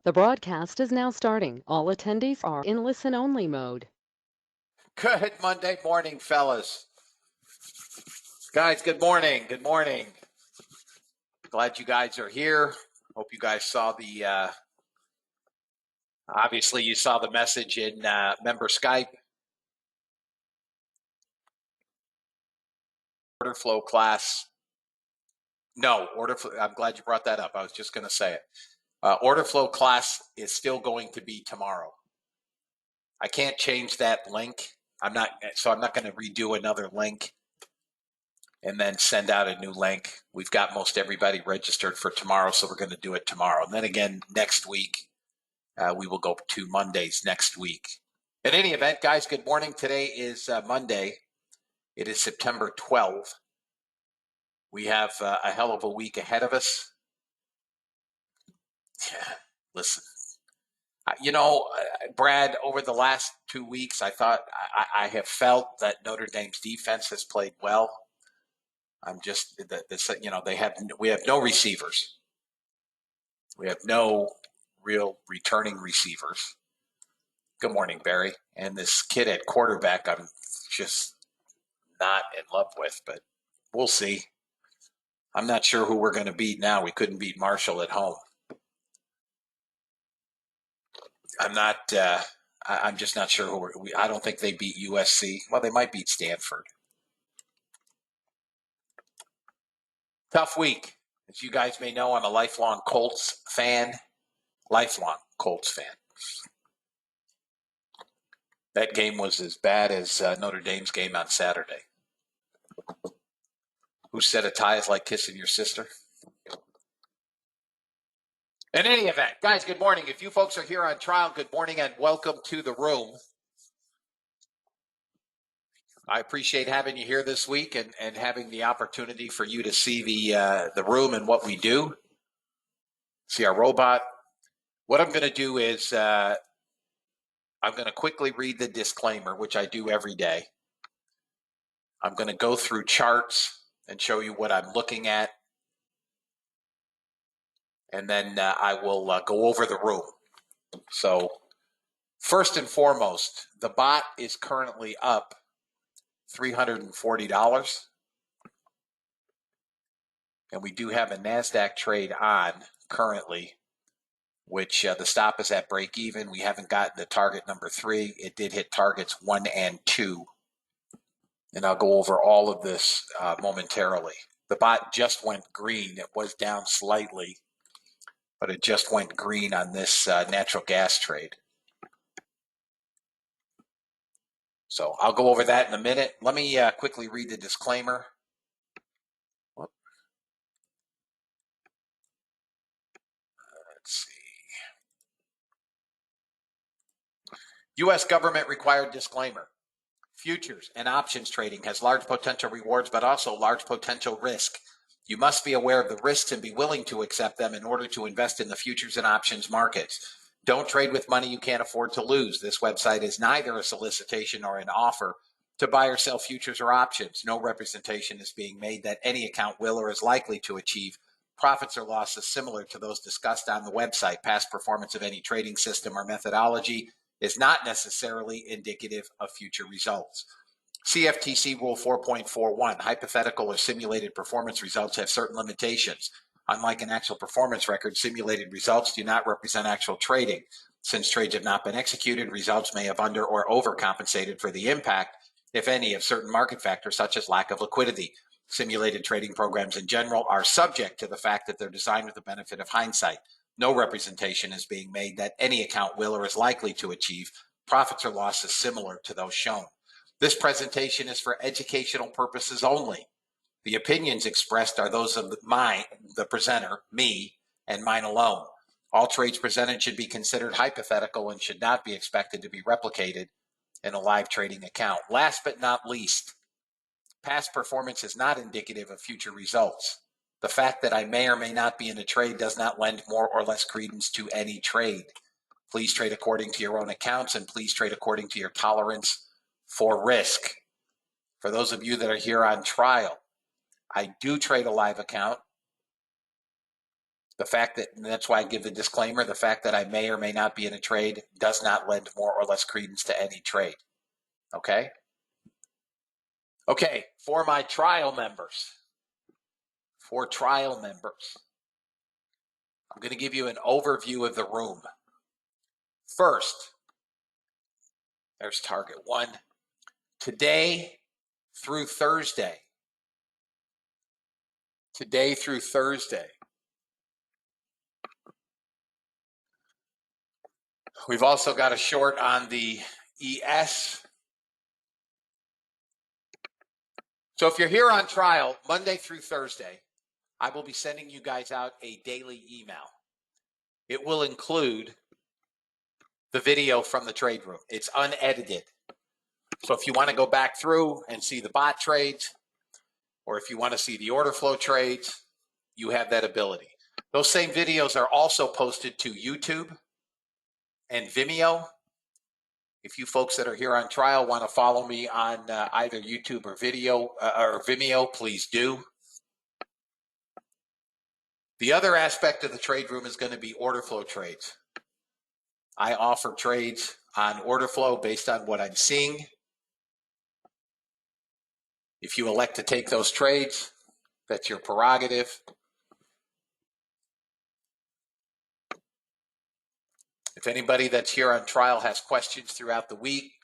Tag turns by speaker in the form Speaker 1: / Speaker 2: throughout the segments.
Speaker 1: The broadcast is now starting. All attendees are in listen-only mode.
Speaker 2: Good Monday morning, fellas. Guys, good morning. Good morning. Glad you guys are here. Hope you guys saw the, obviously you saw the message in member Skype. Order flow class. No, I'm glad you brought that up. I was just going to say it. Order flow class is still going to be tomorrow. I can't change that link. I'm not going to redo another link and then send out a new link. We've got most everybody registered for tomorrow, so we're going to do it tomorrow. And then again, next week, we will go to Mondays next week. In any event, guys, good morning. Today is Monday. It is September 12th. We have a hell of a week ahead of us. Listen, Brad, over the last 2 weeks, I thought I have felt that Notre Dame's defense has played well. We have no receivers. We have no real returning receivers. Good morning, Barry. And this kid at quarterback, I'm just not in love with, but we'll see. I'm not sure who we're going to beat now. We couldn't beat Marshall at home. I'm just not sure I don't think they beat USC. Well, they might beat Stanford. Tough week. As you guys may know, I'm a lifelong Colts fan. That game was as bad as Notre Dame's game on Saturday. Who said a tie is like kissing your sister? In any event, guys, good morning. If you folks are here on trial, good morning and welcome to the room. I appreciate having you here this week and having the opportunity for you to see the room and what we do. See our robot. What I'm going to do is I'm going to quickly read the disclaimer, which I do every day. I'm going to go through charts and show you what I'm looking at. And then I will go over the room. So first and foremost, the bot is currently up $340. And we do have a Nasdaq trade on currently, which the stop is at break even. We haven't gotten to target number 3. It did hit targets 1 and 2. And I'll go over all of this momentarily. The bot just went green. It was down slightly, but it just went green on this natural gas trade. So I'll go over that in a minute. Let me quickly read the disclaimer. Let's see. U.S. government required disclaimer. Futures and options trading has large potential rewards, but also large potential risk. You must be aware of the risks and be willing to accept them in order to invest in the futures and options markets. Don't trade with money you can't afford to lose. This website is neither a solicitation nor an offer to buy or sell futures or options. No representation is being made that any account will or is likely to achieve profits or losses similar to those discussed on the website. Past performance of any trading system or methodology is not necessarily indicative of future results. CFTC Rule 4.41, hypothetical or simulated performance results have certain limitations. Unlike an actual performance record, simulated results do not represent actual trading. Since trades have not been executed, results may have under or overcompensated for the impact, if any, of certain market factors such as lack of liquidity. Simulated trading programs in general are subject to the fact that they're designed with the benefit of hindsight. No representation is being made that any account will or is likely to achieve profits or losses similar to those shown. This presentation is for educational purposes only. The opinions expressed are those of the presenter, me, and mine alone. All trades presented should be considered hypothetical and should not be expected to be replicated in a live trading account. Last but not least, past performance is not indicative of future results. The fact that I may or may not be in a trade does not lend more or less credence to any trade. Please trade according to your own accounts and please trade according to your tolerance for risk. For those of you that are here on trial, I do trade a live account. The fact that, and that's why I give the disclaimer, the fact that I may or may not be in a trade does not lend more or less credence to any trade. Okay? Okay, for my trial members, I'm going to give you an overview of the room. First, there's target one. Today through Thursday, we've also got a short on the ES. So if you're here on trial, Monday through Thursday, I will be sending you guys out a daily email. It will include the video from the trade room. It's unedited. So if you want to go back through and see the bot trades, or if you want to see the order flow trades, you have that ability. Those same videos are also posted to YouTube and Vimeo. If you folks that are here on trial want to follow me on either YouTube or Vimeo, please do. The other aspect of the trade room is going to be order flow trades. I offer trades on order flow based on what I'm seeing. If you elect to take those trades, that's your prerogative. If anybody that's here on trial has questions throughout the week,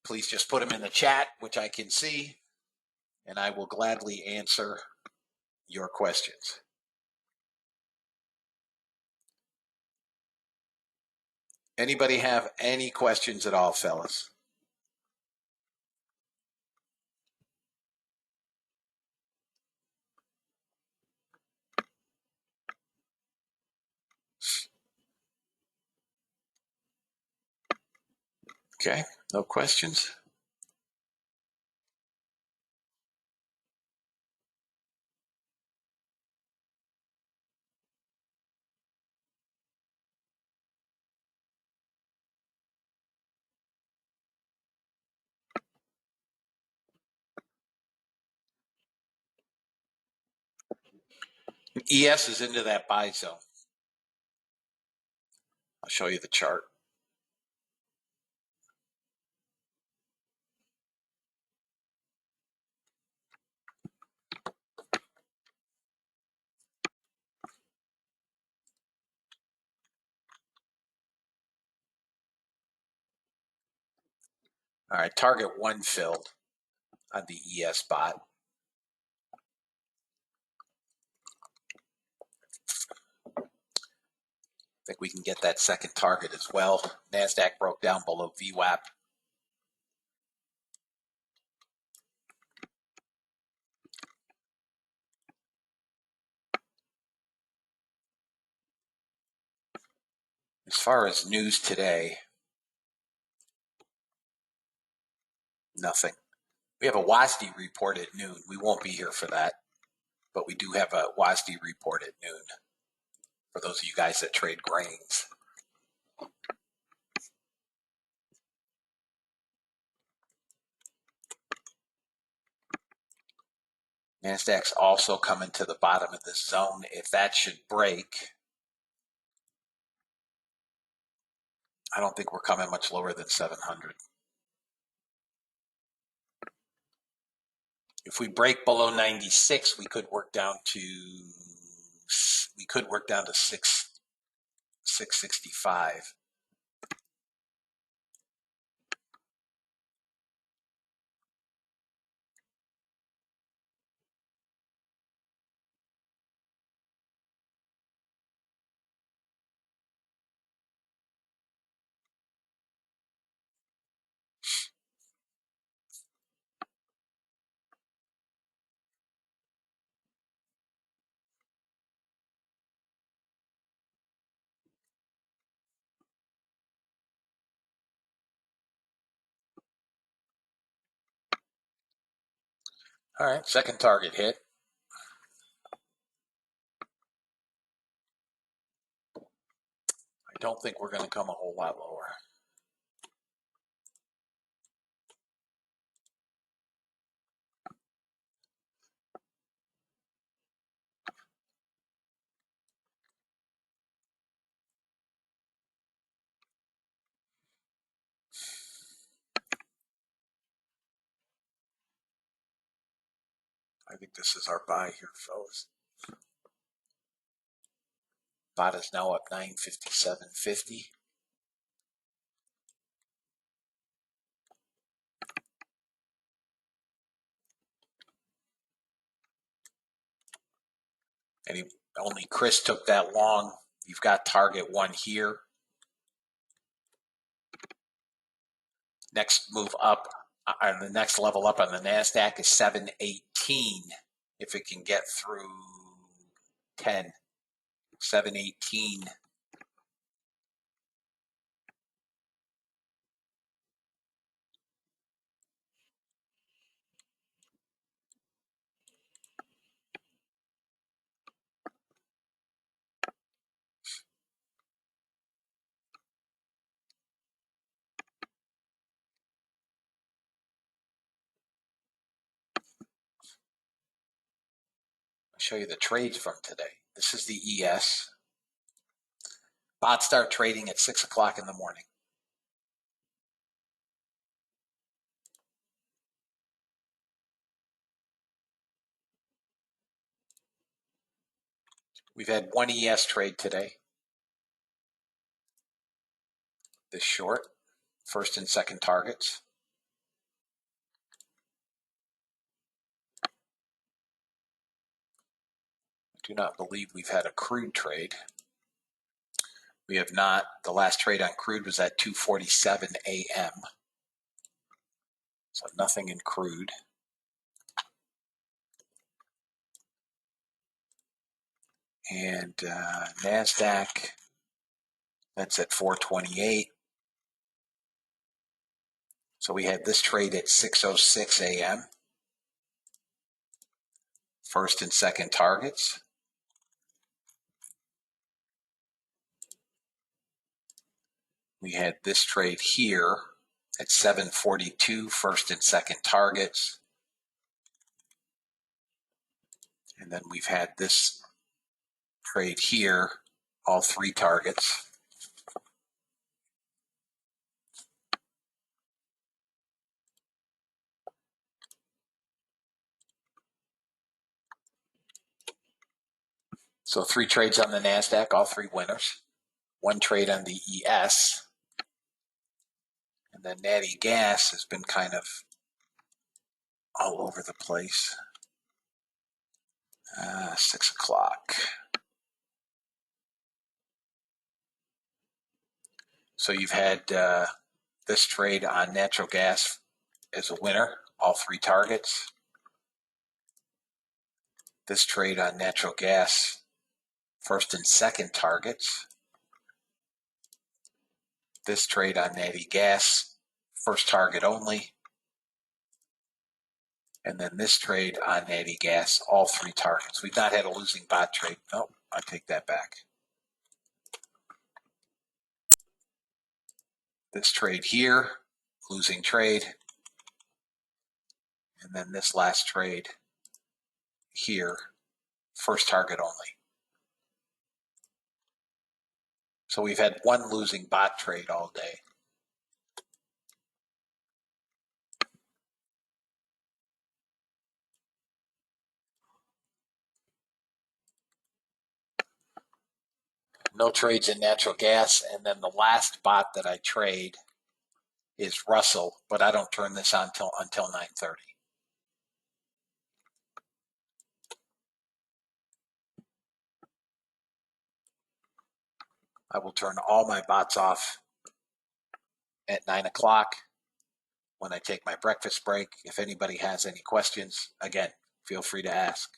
Speaker 2: please just put them in the chat, which I can see, and I will gladly answer your questions. Anybody have any questions at all, fellas? Okay, no questions. ES is into that buy zone. I'll show you the chart. All right, target one filled on the ES bot. I think we can get that second target as well. Nasdaq broke down below VWAP. As far as news today, nothing. We have a WASD report at noon. We won't be here for that, but we do have a WASD report at noon for those of you guys that trade grains. Nasdaq's also coming to the bottom of this zone. If that should break, I don't think we're coming much lower than 700. If we break below 96, we could work down to 665. All right, second target hit. I don't think we're going to come a whole lot lower. I think this is our buy here, fellas. Bot is now up 957.50. And only Chris took that long. You've got target one here. Next move up, the next level up on the Nasdaq is 718. If it can get through 10, 718. I'll show you the trades from today. This is the ES. Bots start trading at 6 o'clock in the morning. We've had one ES trade today. This short, first and second targets. I do not believe we've had a crude trade. We have not. The last trade on crude was at 2:47 a.m. So nothing in crude. And Nasdaq, that's at 4:28. So we had this trade at 6:06 a.m. First and second targets. We had this trade here at 7:42, first and second targets. And then we've had this trade here, all three targets. So 3 trades on the Nasdaq, all 3 winners. 1 trade on the ES. And then Natty Gas has been kind of all over the place. 6 o'clock. So you've had this trade on natural gas as a winner, all 3 targets. This trade on natural gas, first and second targets. This trade on Natty Gas, first target only. And then this trade on Natty Gas, all 3 targets. We've not had a losing bot trade. Nope, I take that back. This trade here, losing trade. And then this last trade here, first target only. So we've had 1 losing bot trade all day. No trades in natural gas. And then the last bot that I trade is Russell, but I don't turn this on until 9:30. I will turn all my bots off at 9 o'clock when I take my breakfast break. If anybody has any questions, again, feel free to ask.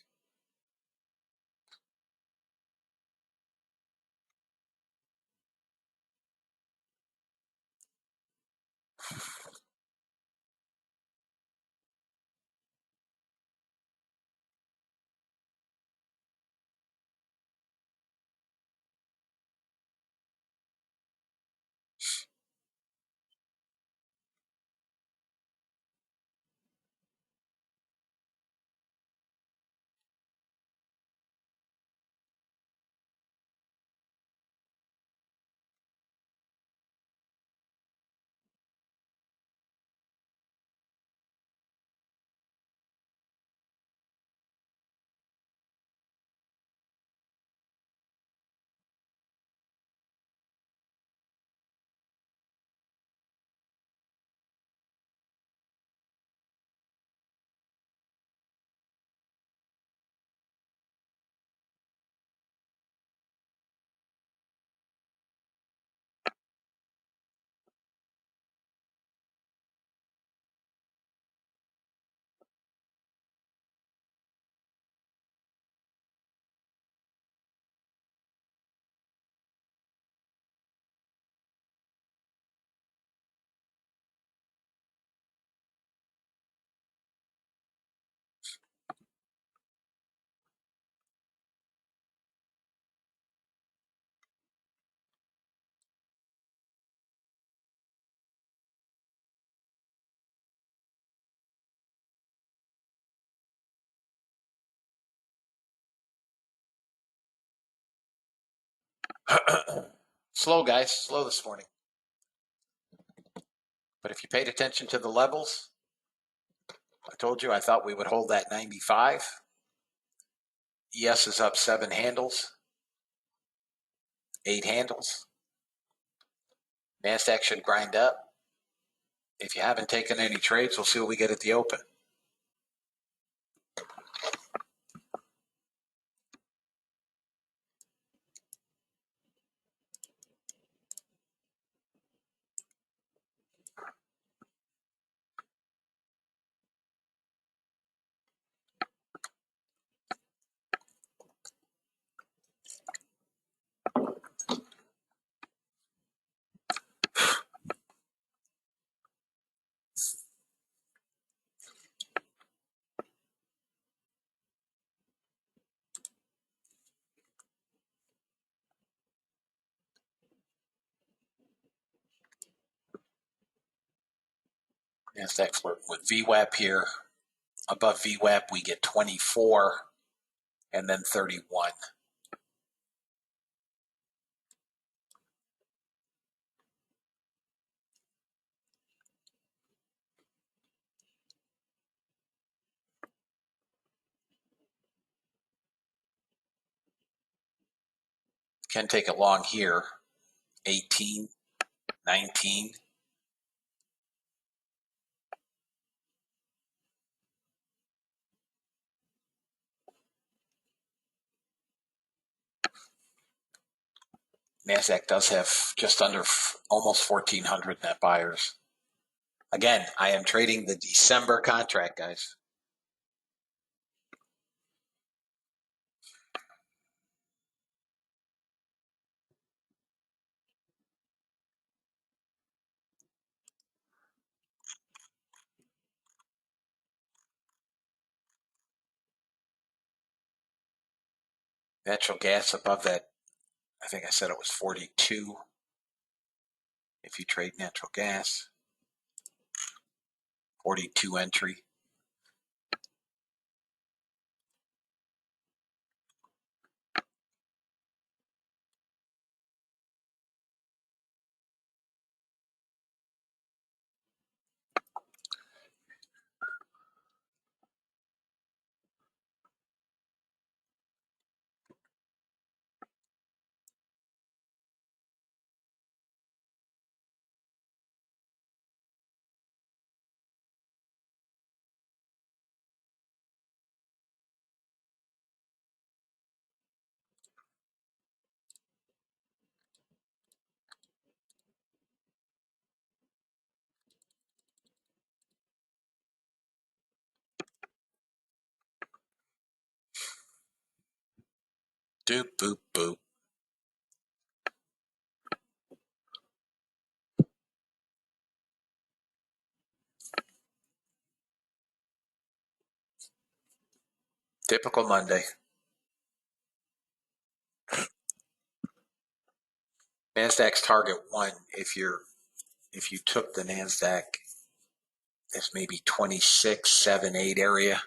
Speaker 2: Slow, guys. Slow this morning. But if you paid attention to the levels, I told you I thought we would hold that 95. ES is up 7 handles, 8 handles. Nasdaq should grind up. If you haven't taken any trades, we'll see what we get at the open. Nasdaq flirt with VWAP here. Above VWAP, we get 24 and then 31. Can take it long here. 18, 19. Nasdaq does have just under almost 1,400 net buyers. Again, I am trading the December contract, guys. Natural gas above that, I think I said it was 42 if you trade natural gas. 42 entry. Doop, boop, boop. Typical Monday. Nasdaq's target 1 if you took the Nasdaq, it's maybe 26, 7, 8 area.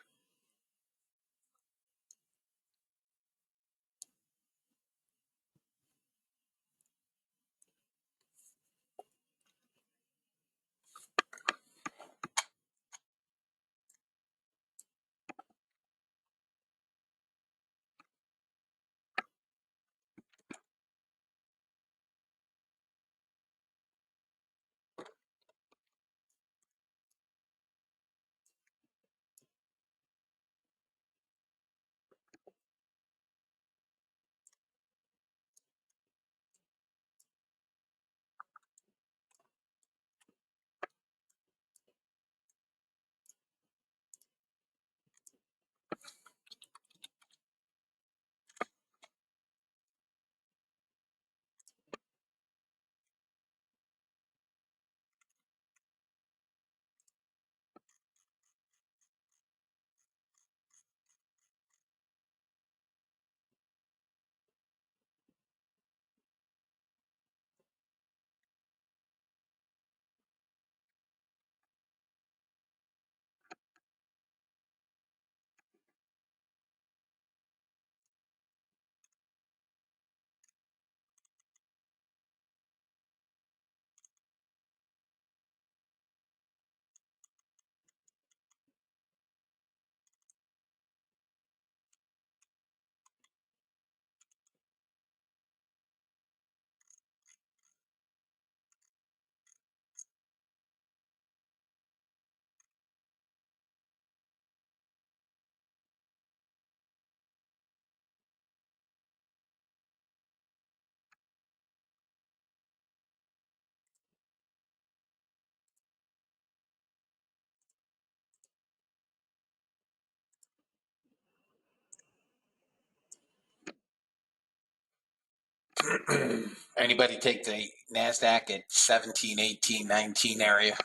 Speaker 2: Anybody take the Nasdaq at 17, 18, 19 area?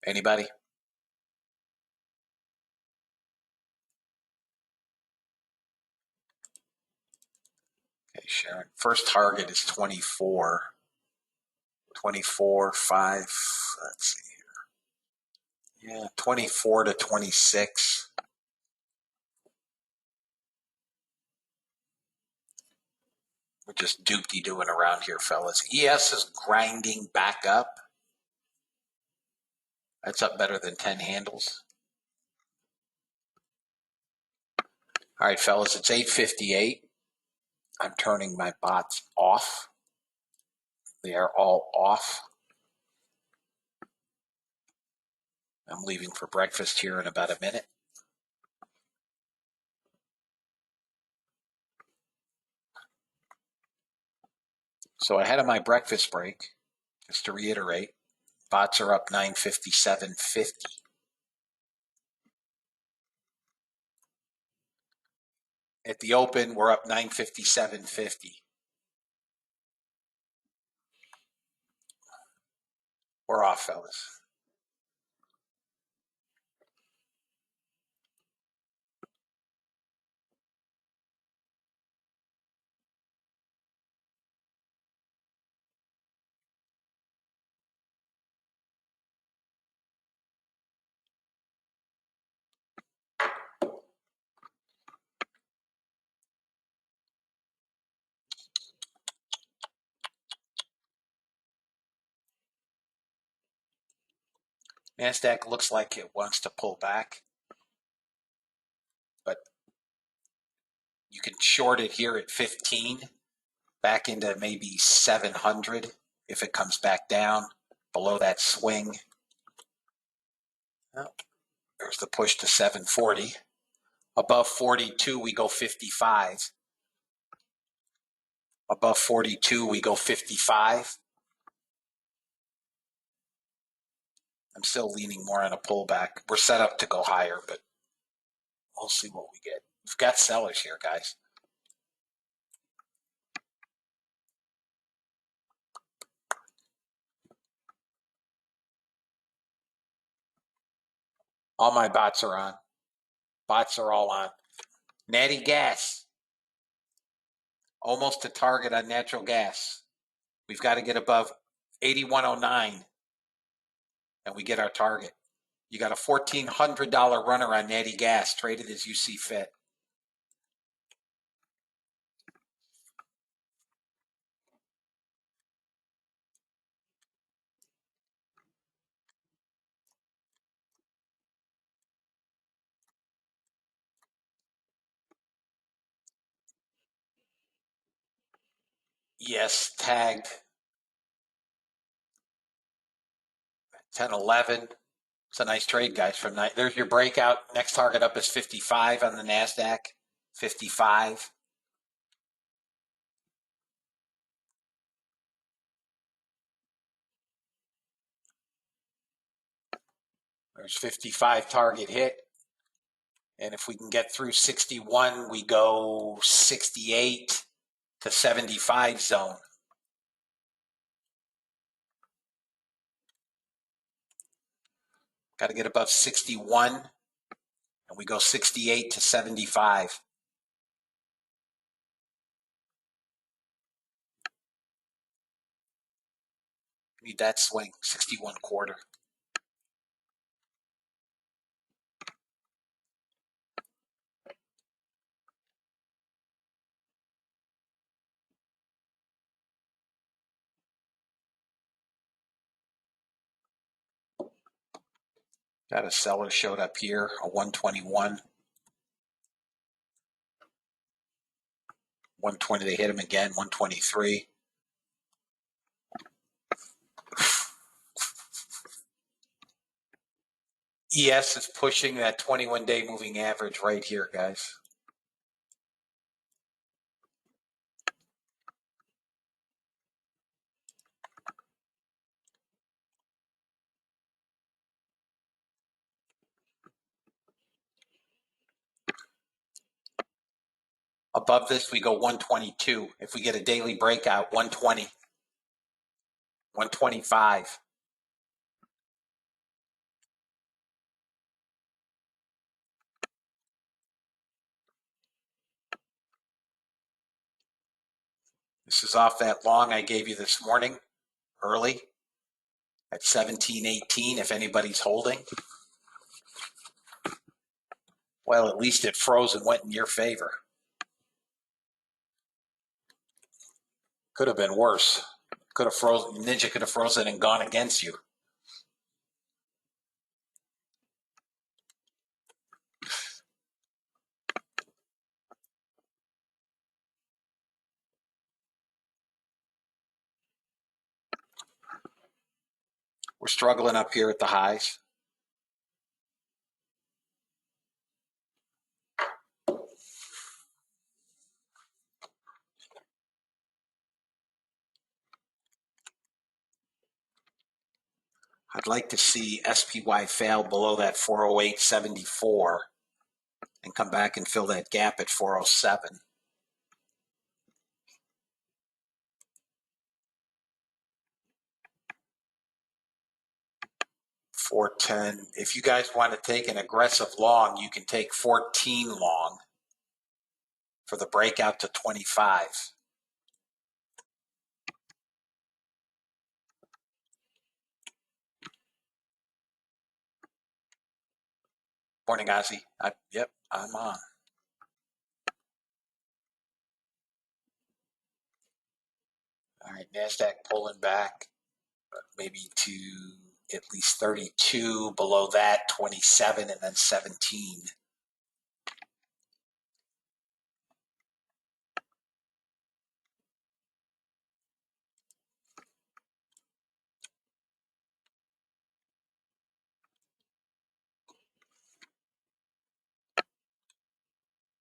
Speaker 2: Anybody? Okay, Sharon. First target is 24. 24, 5. Let's see. Yeah, 24 to 26. We're just doopty-doing around here, fellas. ES is grinding back up. That's up better than 10 handles. All right, fellas, it's 8:58. I'm turning my bots off. They are all off. I'm leaving for breakfast here in about a minute. So ahead of my breakfast break, just to reiterate, bots are up 957.50. At the open, we're up 957.50. We're off, fellas. Nasdaq looks like it wants to pull back, but you can short it here at 15, back into maybe 700 if it comes back down below that swing. Oh, there's the push to 740. Above 42, we go 55. Above 42, we go 55. I'm still leaning more on a pullback. We're set up to go higher, but we'll see what we get. We've got sellers here, guys. All my bots are on. Bots are all on. Natty gas. Almost to target on natural gas. We've got to get above 8109 and we get our target. You got a $1,400 runner on natty gas. Trade it as you see fit. Yes, tagged 1011. It's a nice trade, guys. From there's your breakout. Next target up is 55 on the Nasdaq. 55. There's 55 target hit. And if we can get through 61, we go 68 to 75 zone. Got to get above 61, and we go 68 to 75. Need that swing, 61 quarter. Got a seller showed up here, a 121. 120, they hit him again, 123. ES is pushing that 21-day moving average right here, guys. Above this, we go 122. If we get a daily breakout, 120, 125. This is off that long I gave you this morning, early, at 17.18, if anybody's holding. Well, at least it froze and went in your favor. Could have been worse. Could have frozen. Ninja could have frozen and gone against you. We're struggling up here at the highs. I'd like to see SPY fail below that 408.74 and come back and fill that gap at 407. $410. If you guys want to take an aggressive long, you can take 14 long for the breakout to 25. Morning, Ozzy. Yep, I'm on. All right, Nasdaq pulling back, maybe to at least 32. Below that, 27, and then 17.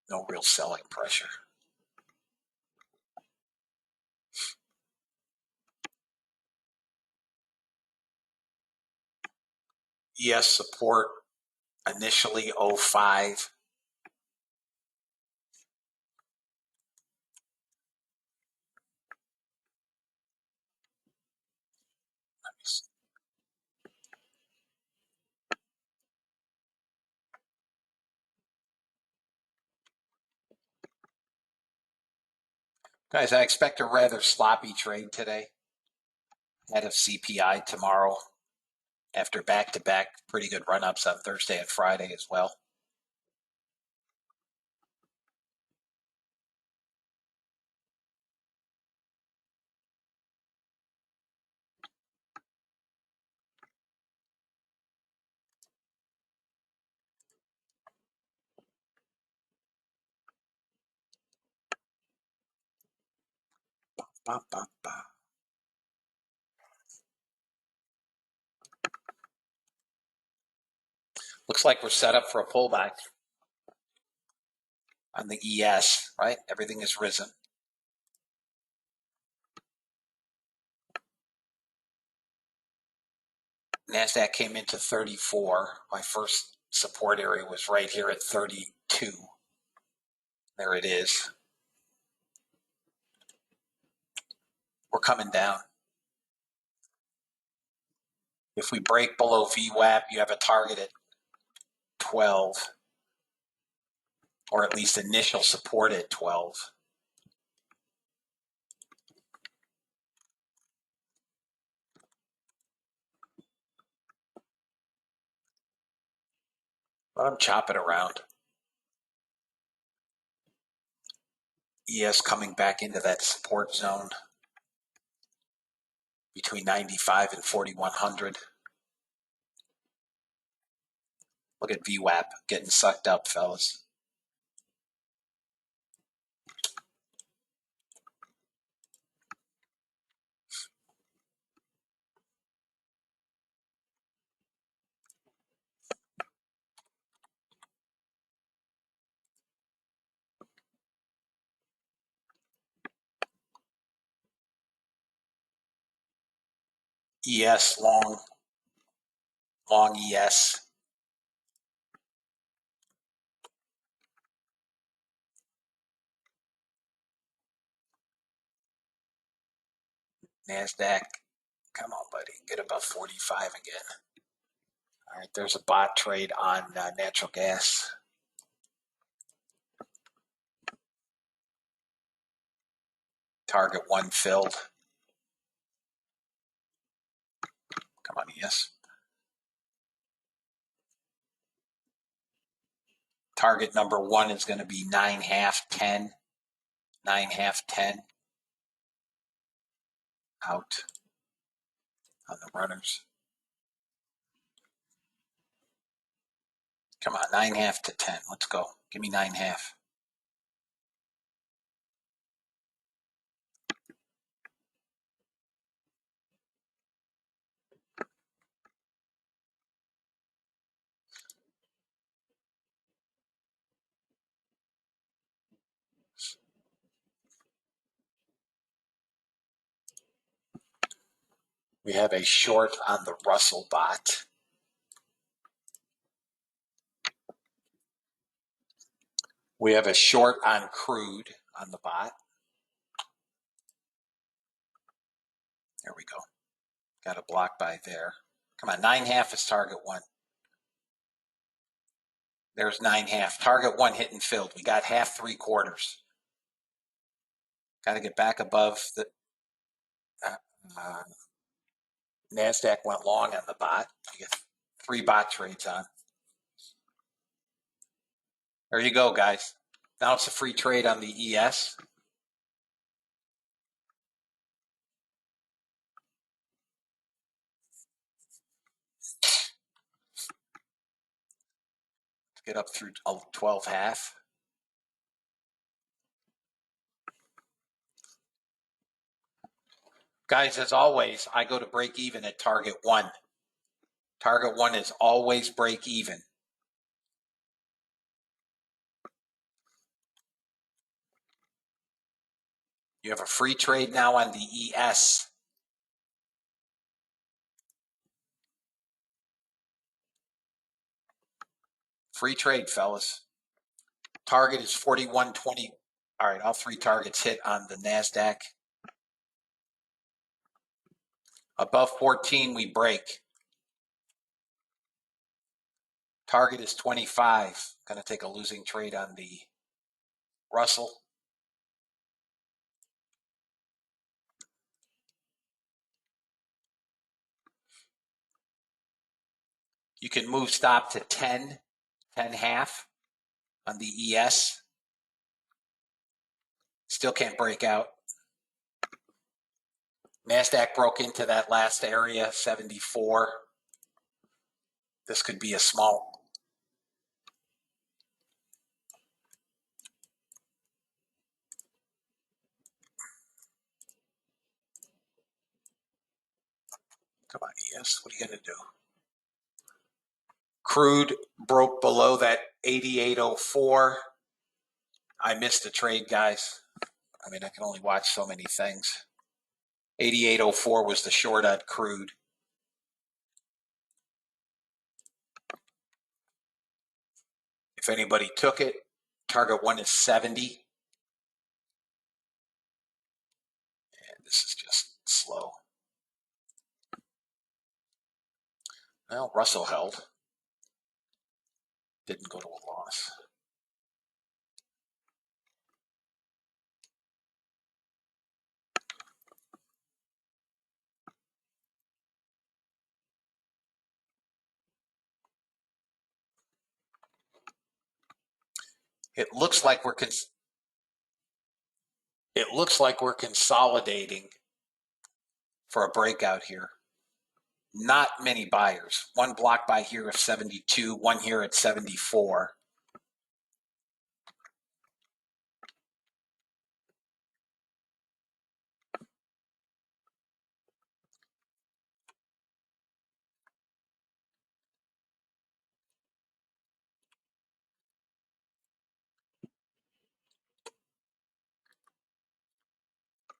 Speaker 2: No real selling pressure. ES support initially 05. Guys, I expect a rather sloppy trade today. Ahead of CPI tomorrow after back-to-back pretty good run-ups on Thursday and Friday as well. Ba, ba, ba. Looks like we're set up for a pullback on the ES, right? Everything is risen. Nasdaq came into 34. My first support area was right here at 32. There it is. We're coming down. If we break below VWAP, you have a target at 12, or at least initial support at 12. But I'm chopping around. ES coming back into that support zone between 95 and 4100. Look at VWAP getting sucked up, fellas. ES long ES. Nasdaq, come on, buddy, get above 45 again. All right, there's a bot trade on natural gas. Target 1 filled. Come on, yes. Target number 1 is going to be 9.5, 10. 9.5, 10. Out on the runners. Come on, 9.5 to 10. Let's go. Give me 9.5. We have a short on the Russell bot. We have a short on crude on the bot. There we go. Got a block buy there. Come on, 9.5 is target 1. There's 9.5. Target 1 hit and filled. We got half 3/4. Got to get back above the Nasdaq went long on the bot. You get 3 bot trades on. There you go, guys. Now it's a free trade on the ES. Get up through 12.5. Guys, as always, I go to break even at target 1. Target 1 is always break even. You have a free trade now on the ES. Free trade, fellas. Target is 41.20. All right, all 3 targets hit on the Nasdaq. Above 14, we break. Target is 25. Going to take a losing trade on the Russell. You can move stop to 10, 10.5 on the ES. Still can't break out. Nasdaq broke into that last area, 74. This could be a small. Come on, ES. What are you going to do? Crude broke below that 88.04. I missed the trade, guys. I mean, I can only watch so many things. 88.04 was the short on crude. If anybody took it, target 1 is 70. And this is just slow. Well, Russell held. Didn't go to a loss. It looks like we're consolidating for a breakout here. Not many buyers. 1 block buy here of 72, 1 here at 74.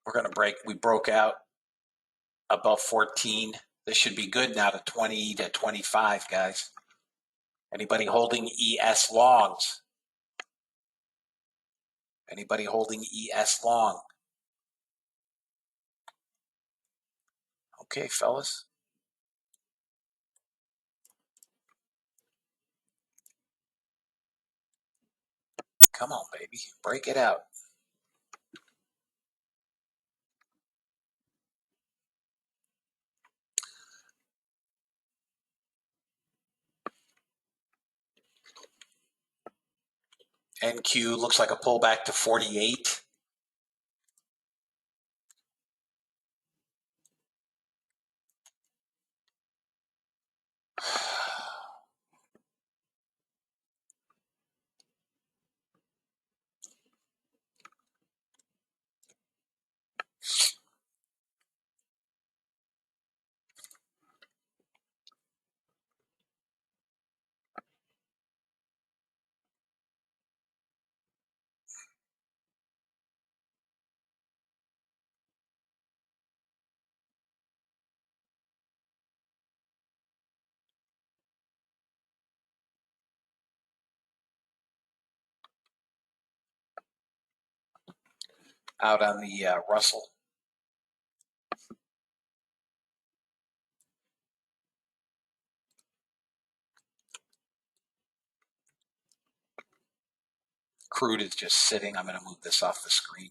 Speaker 2: We're going to break. We broke out above 14. This should be good now to 20 to 25, guys. Anybody holding ES longs? Anybody holding ES long? Okay, fellas. Come on, baby. Break it out. NQ looks like a pullback to 48. Out on the Russell. Crude is just sitting. I'm going to move this off the screen.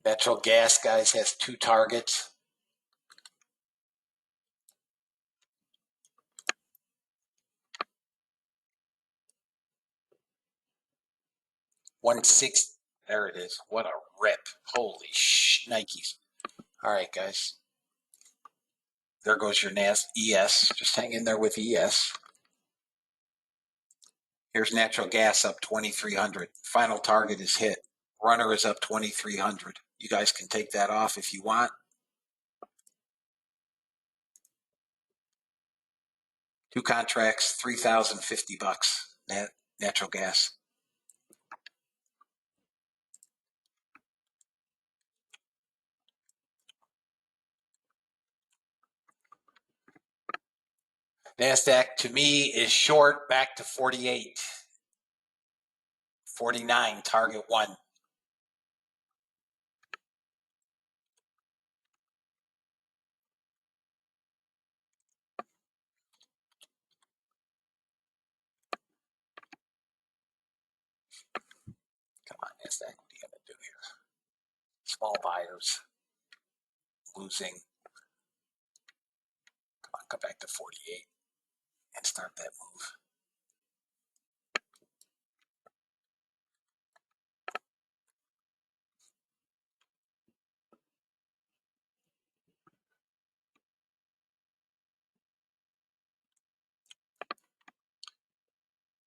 Speaker 2: Natural gas, guys, has 2 targets. $160. There it is. What a rip. Holy Nikes. All right, guys. There goes your ES. Just hang in there with ES. Here's natural gas up 2,300. Final target is hit. Runner is up 2,300. You guys can take that off if you want. 2 contracts, $3,050. Natural gas. Nasdaq to me is short, back to 48. 49, target 1. Come on, Nasdaq, what are you going to do here? Small buyers losing. Come on, come back to 48 and start that move.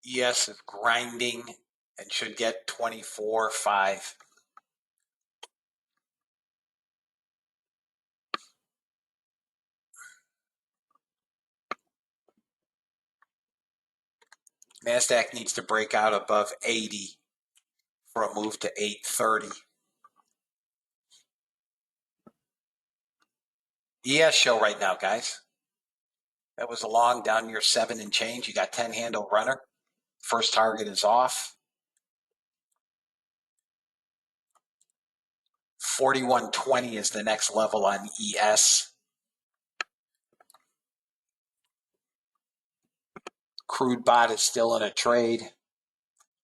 Speaker 2: ES is grinding and should get 24.5. Nasdaq needs to break out above 80 for a move to 830. ES show right now, guys. That was a long down near 7 and change. You got 10 handle runner. First target is off. 41.20 is the next level on ES. Crude bot is still in a trade.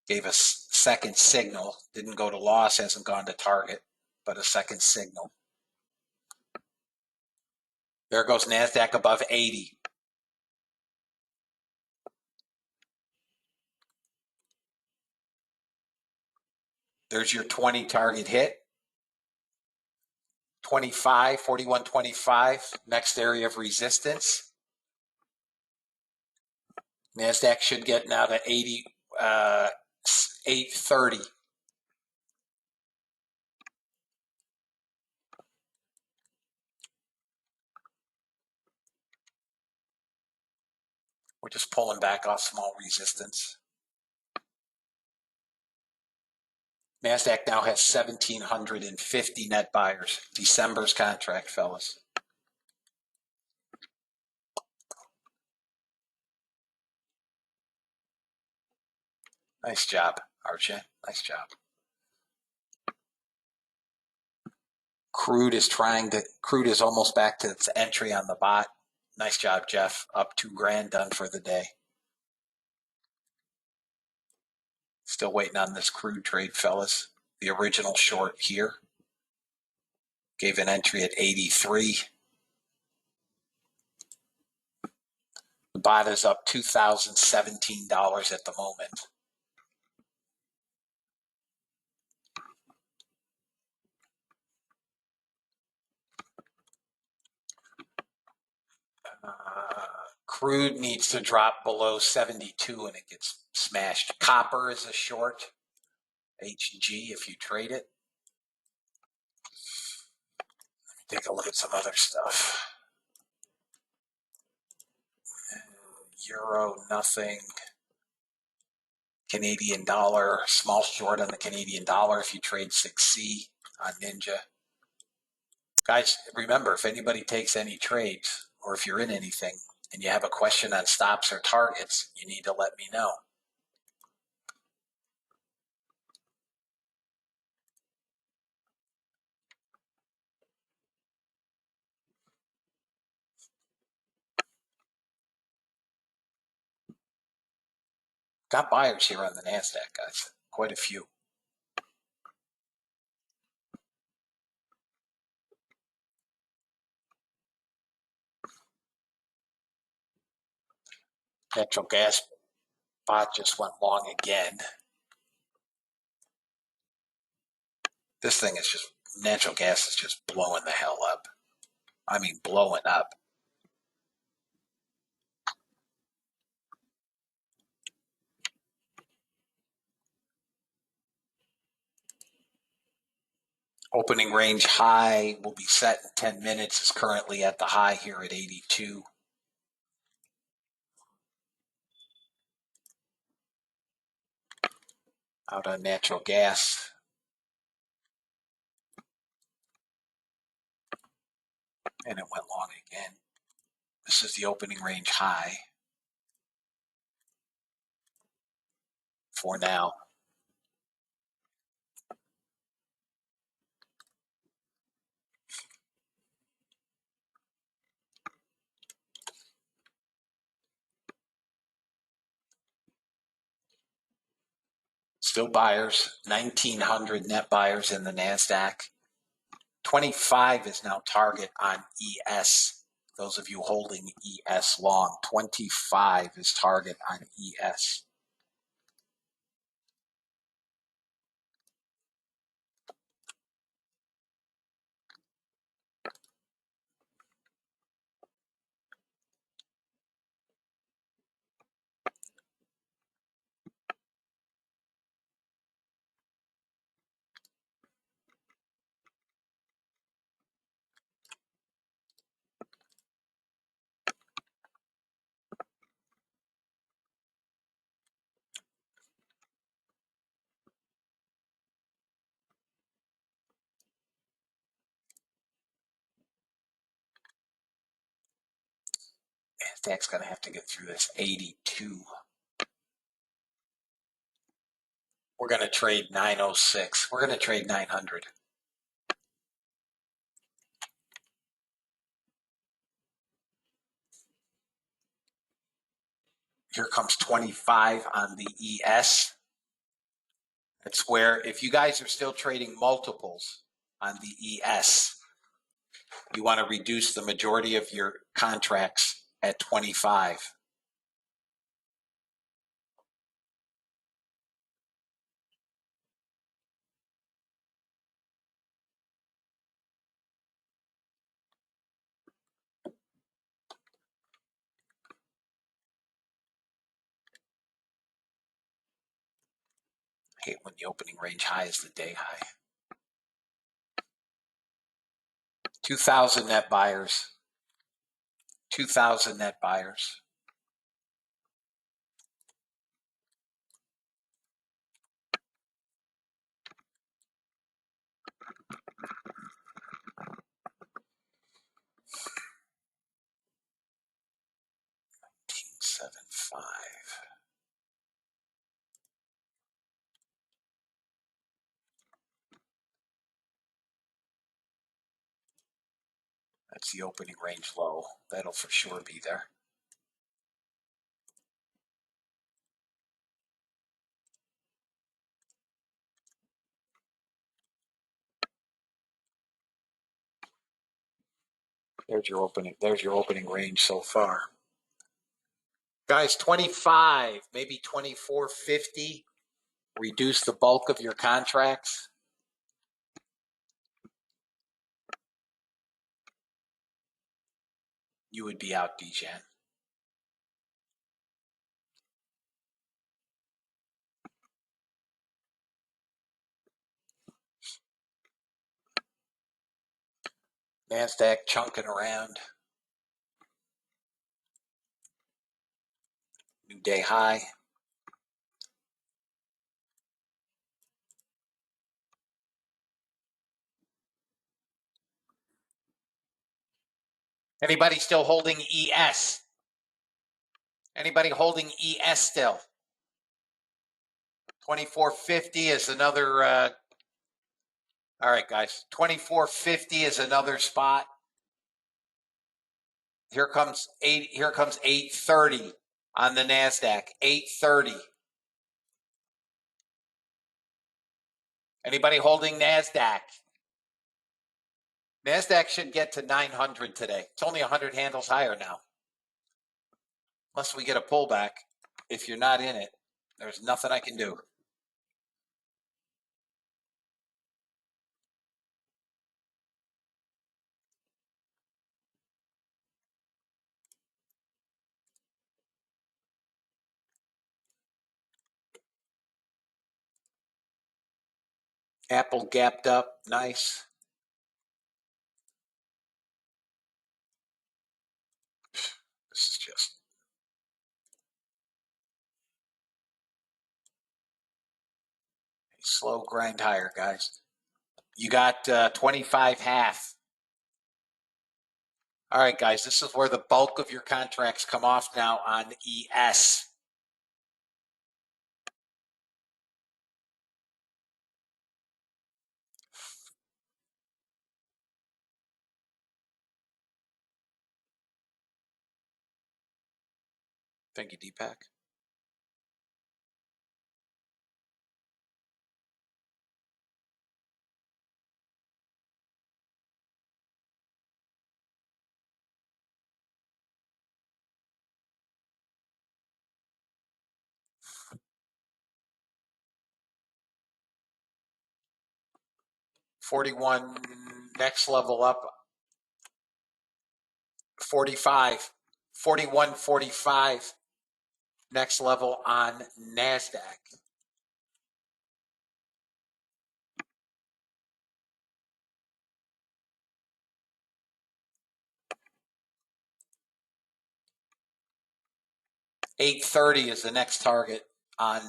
Speaker 2: Gave a second signal. Didn't go to loss, hasn't gone to target, but a second signal. There goes Nasdaq above 80. There's your 20 target hit. 25, 41.25, next area of resistance. Nasdaq should get now to 80, 830. We're just pulling back off small resistance. Nasdaq now has 1,750 net buyers. December's contract, fellas. Nice job, Archie. Nice job. Crude is almost back to its entry on the bot. Nice job, Jeff. Up $2,000, done for the day. Still waiting on this crude trade, fellas. The original short here. Gave an entry at 83. The bot is up $2,017 at the moment. Crude needs to drop below 72 and it gets smashed. Copper is a short. HG if you trade it. Take a look at some other stuff. Euro, nothing. Canadian dollar, small short on the Canadian dollar if you trade 6C on Ninja. Guys, remember, if anybody takes any trades or if you're in anything and you have a question on stops or targets, you need to let me know. Got buyers here on the Nasdaq, guys. Quite a few. Natural gas bot just went long again. This thing is just, natural gas is just blowing the hell up. I mean, blowing up. Opening range high will be set in 10 minutes. It's currently at the high here at 82. Out on natural gas. And it went long again. This is the opening range high for now. Still buyers, 1,900 net buyers in the NASDAQ. 25 is now target on ES. Those of you holding ES long, 25 is target on ES. NASDAQ's going to have to get through this 82. We're going to trade 906. We're going to trade 900. Here comes 25 on the ES. That's where, if you guys are still trading multiples on the ES, you want to reduce the majority of your contracts at 25. I hate when the opening range high is the day high. 2,000 net buyers. 2,000 net buyers. $19.75. That's the opening range low. That'll for sure be there. There's your opening range so far. Guys, 25, maybe 24.50. Reduce the bulk of your contracts. You would be out, DJan. Nasdaq chunking around. New day high. Anybody still holding ES? Anybody holding ES still? 24.50 is another. All right, guys. 24.50 is another spot. Here comes 8.30 on the Nasdaq. 8.30. Anybody holding Nasdaq? Nasdaq should get to 900 today. It's only 100 handles higher now. Unless we get a pullback. If you're not in it, there's nothing I can do. Apple gapped up. Nice. This is just a slow grind higher, guys. You got 25 half. All right, guys, this is where the bulk of your contracts come off now on ES. Thank you, Deepak. $41 next level up. 45. 41.45 next level on Nasdaq. $8.30 is the next target on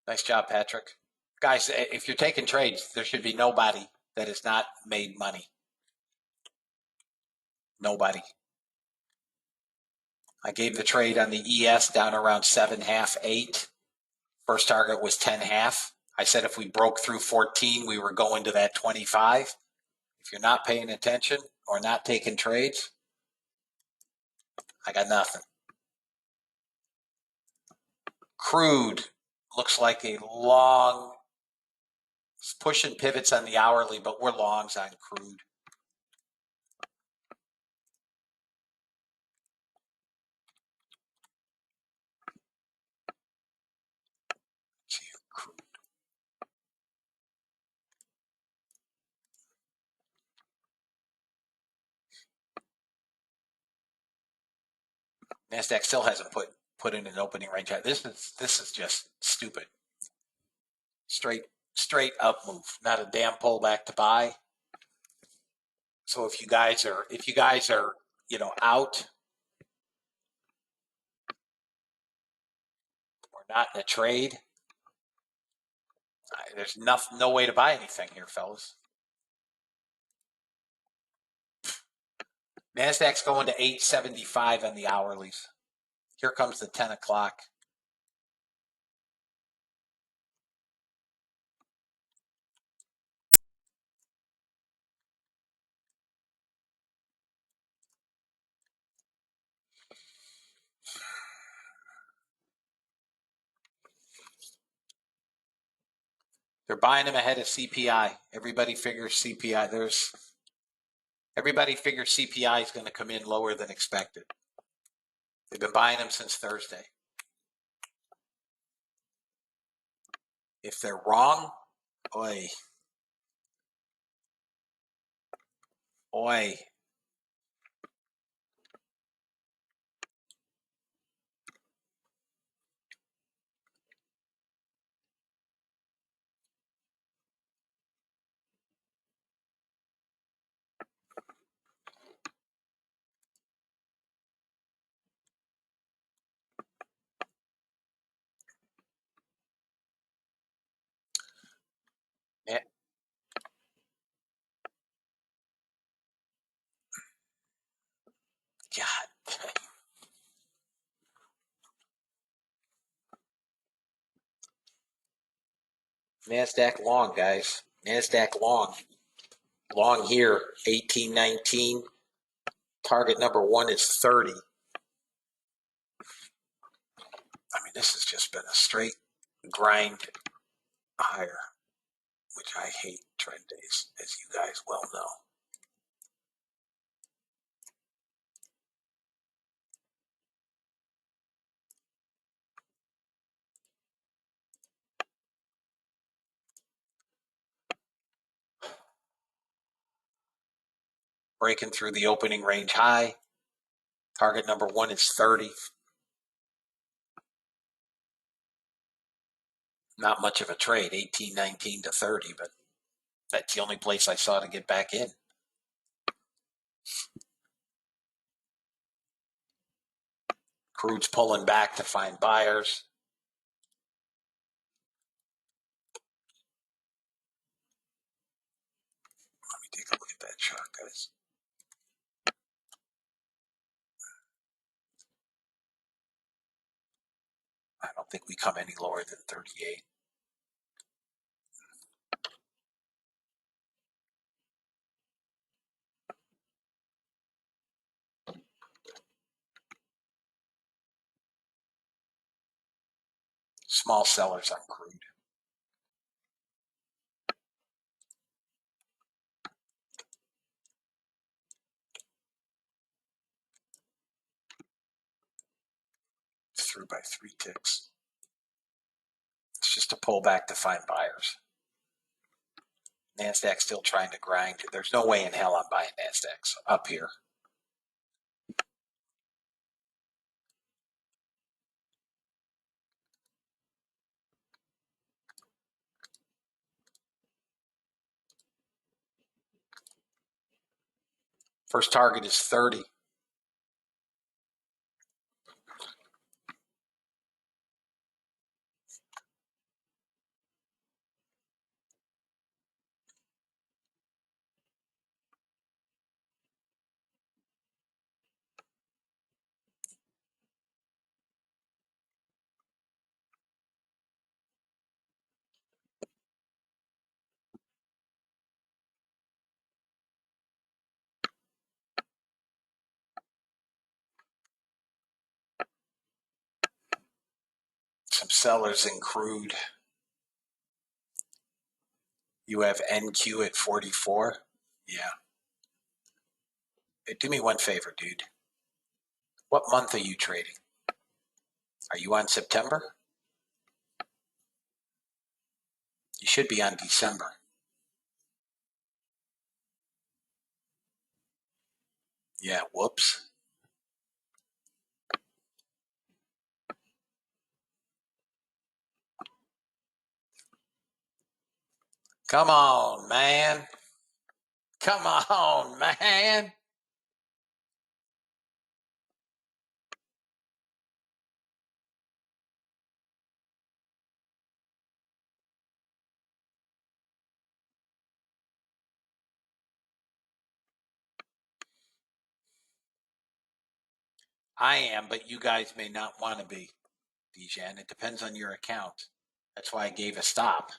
Speaker 2: nice job, Patrick. Guys, if you're taking trades, there should be nobody that has not made money. Nobody. I gave the trade on the ES down around 7.5, 8. First target was 10.5. I said if we broke through 14, we were going to that 25. If you're not paying attention or not taking trades, I got nothing. Crude looks like a long, it's pushing pivots on the hourly, but we're longs on crude. Nasdaq still hasn't put in an opening range. This is just stupid. Straight up move, not a damn pullback to buy. So if you guys are out or not in a trade, there's no way to buy anything here, fellas. Nasdaq's going to 875 on the hourlies. Here comes the 10 o'clock. They're buying them ahead of CPI. Everybody figures CPI. Everybody figures CPI is going to come in lower than expected. They've been buying them since Thursday. If they're wrong, oi. Yeah. God. Nasdaq long, guys. Nasdaq long. Long here, 1819. Target number 1 is 30. I mean, this has just been a straight grind higher, which I hate trend days, as you guys well know. Breaking through the opening range high. Target number 1 is 30. Not much of a trade, 1819 to 30, but that's the only place I saw to get back in. Crude's pulling back to find buyers. Let me take a look at that chart, guys. I don't think we come any lower than 38. Small sellers on crude. Through by 3 ticks. It's just a pullback to find buyers. Nasdaq still trying to grind. There's no way in hell I'm buying Nasdaq's up here. First target is 30. Some sellers in crude. You have NQ at 44. Yeah. Hey, do me one favor, dude. What month are you trading? Are you on September? You should be on December. Yeah, whoops. Come on, man. Come on, man. I am, but you guys may not want to be, Bijan. It depends on your account. That's why I gave a stop.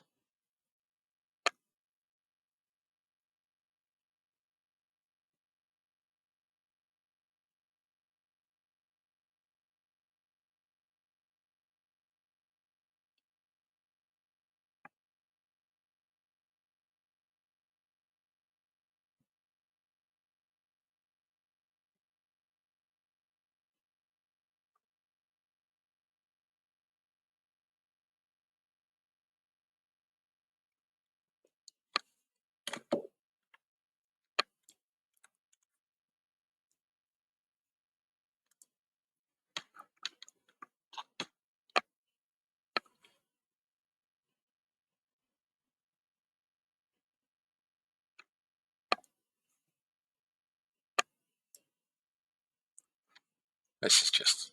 Speaker 2: This is just,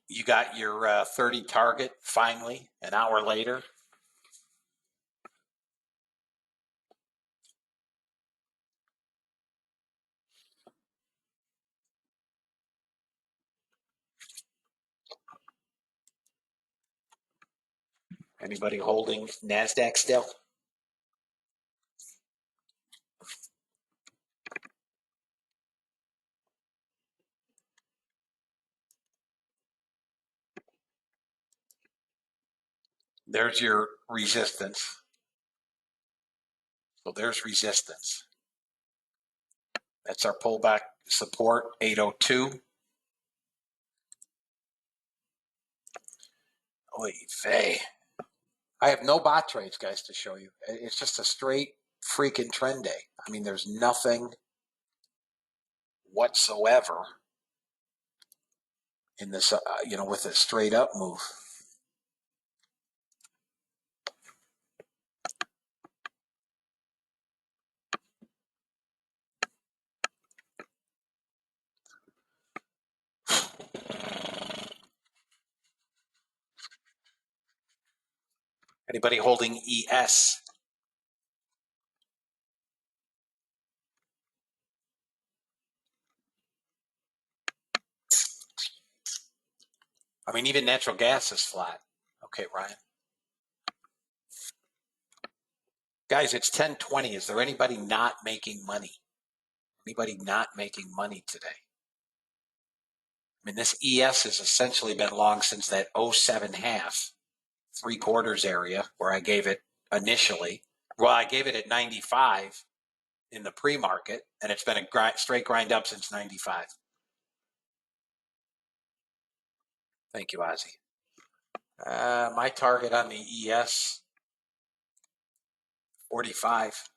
Speaker 2: you got your 30 target finally an hour later. Anybody holding Nasdaq still? There's your resistance. So there's resistance. That's our pullback support, 802. Oy vey. I have no bot trades, guys, to show you. It's just a straight freaking trend day. I mean, there's nothing whatsoever in this, with a straight up move. Anybody holding ES? I mean, even natural gas is flat. Okay, Ryan. Guys, it's 10:20. Is there anybody not making money? Anybody not making money today? I mean, this ES has essentially been long since that 07.5, 3/4 area where I gave it initially. Well, I gave it at 95 in the pre-market, and it's been a straight grind up since 95. Thank you, Ozzy. My target on the ES, 45.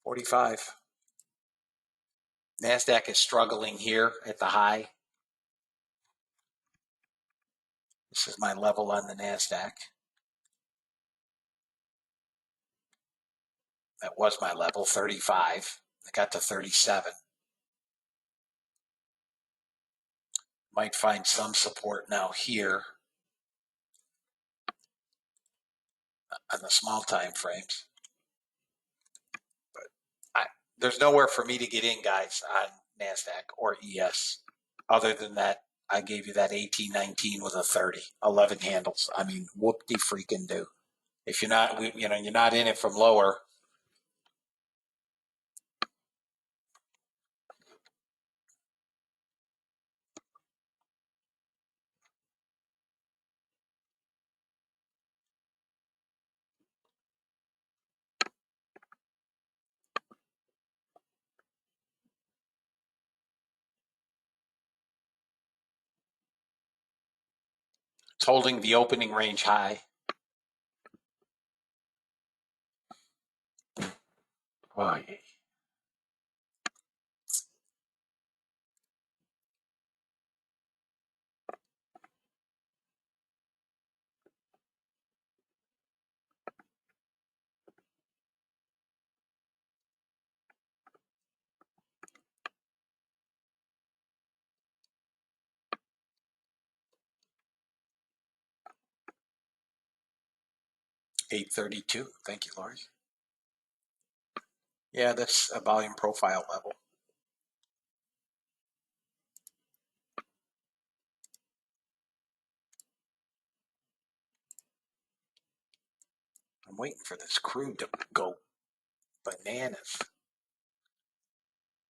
Speaker 2: 45. Nasdaq is struggling here at the high. This is my level on the Nasdaq. That was my level, 35. I got to 37. Might find some support now here on the small time frames. But there's nowhere for me to get in, guys, on Nasdaq or ES. Other than that, I gave you that 1819 with a 30, 11 handles. I mean, whoop-de-freaking do. If you're not, you're not in it from lower. It's holding the opening range high. Boy. $832. Thank you, Lori. Yeah, that's a volume profile level. I'm waiting for this crude to go bananas.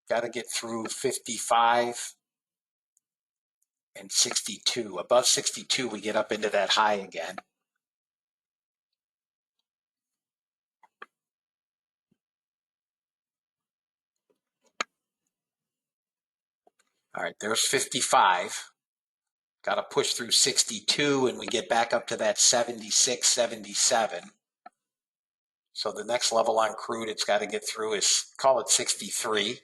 Speaker 2: Got to get through 55 and 62. Above 62, we get up into that high again. All right, there's 55. Got to push through 62, and we get back up to that 76, 77. So the next level on crude it's got to get through is, call it 63.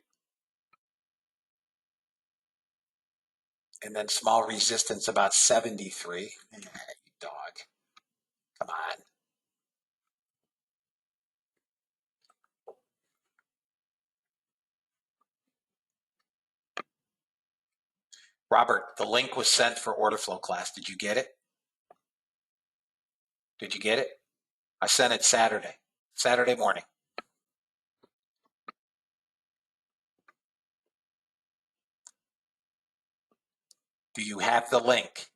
Speaker 2: And then small resistance about 73. You dog. Come on. Robert, the link was sent for order flow class. Did you get it? Did you get it? I sent it Saturday morning. Do you have the link?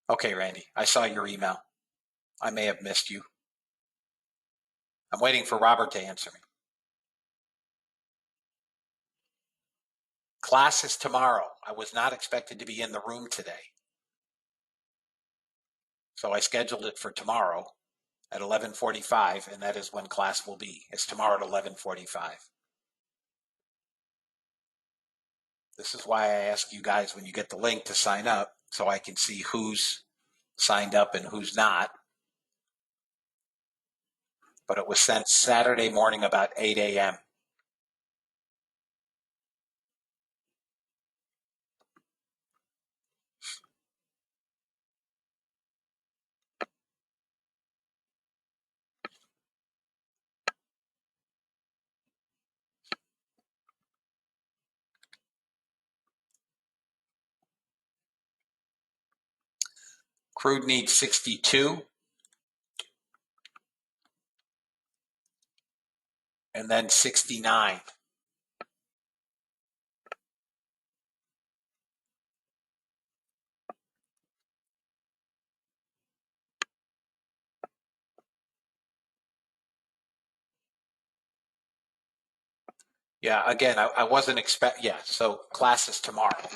Speaker 2: Okay, Randy, I saw your email. I may have missed you. I'm waiting for Robert to answer me. Class is tomorrow. I was not expected to be in the room today. So I scheduled it for tomorrow at 11:45, and that is when class will be. It's tomorrow at 11:45. This is why I ask you guys when you get the link to sign up so I can see who's signed up and who's not. But it was sent Saturday morning about 8 a.m. Crude needs 62 and then 69. Yeah, again, I wasn't so class is tomorrow,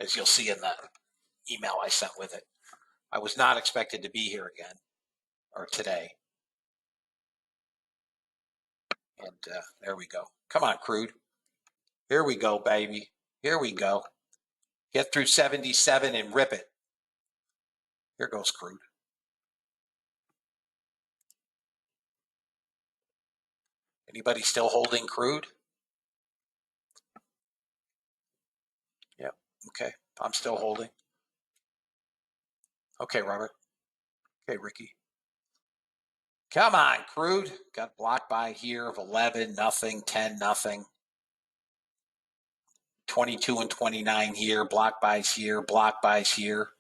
Speaker 2: as you'll see in the email I sent with it. I was not expected to be here again, or today. And there we go. Come on, crude. Here we go, baby. Here we go. Get through 77 and rip it. Here goes crude. Anybody still holding crude? Yep. Okay. I'm still holding. Okay, Robert. Okay, Ricky. Come on, crude. Got block buy here of 11, nothing, 10, nothing. 22 and 29 here. Block buys here. Block buys here.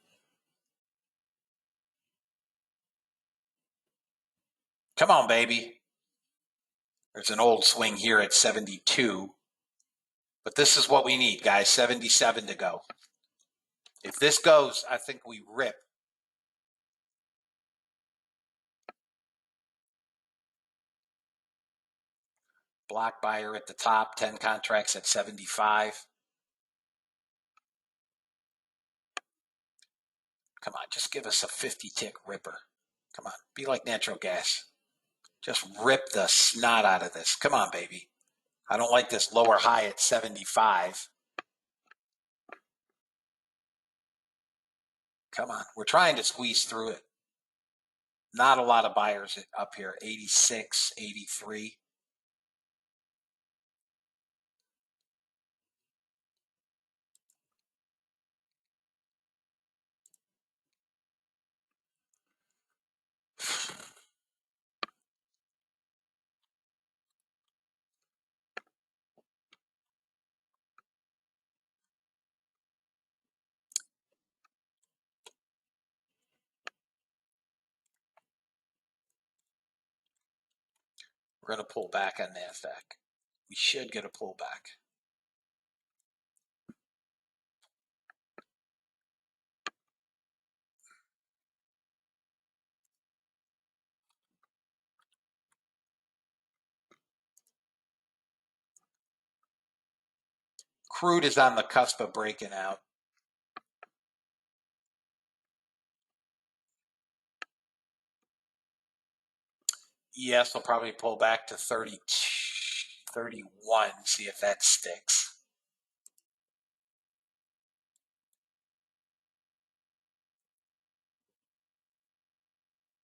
Speaker 2: Come on, baby. There's an old swing here at 72. But this is what we need, guys. 77 to go. If this goes, I think we rip. Block buyer at the top, 10 contracts at 75. Come on, just give us a 50-tick ripper. Come on, be like natural gas. Just rip the snot out of this. Come on, baby. I don't like this lower high at 75. Come on, we're trying to squeeze through it. Not a lot of buyers up here, 86, 83. We're going to pull back on Nasdaq. We should get a pullback. Crude is on the cusp of breaking out. Yes, we'll probably pull back to 30, 31, see if that sticks.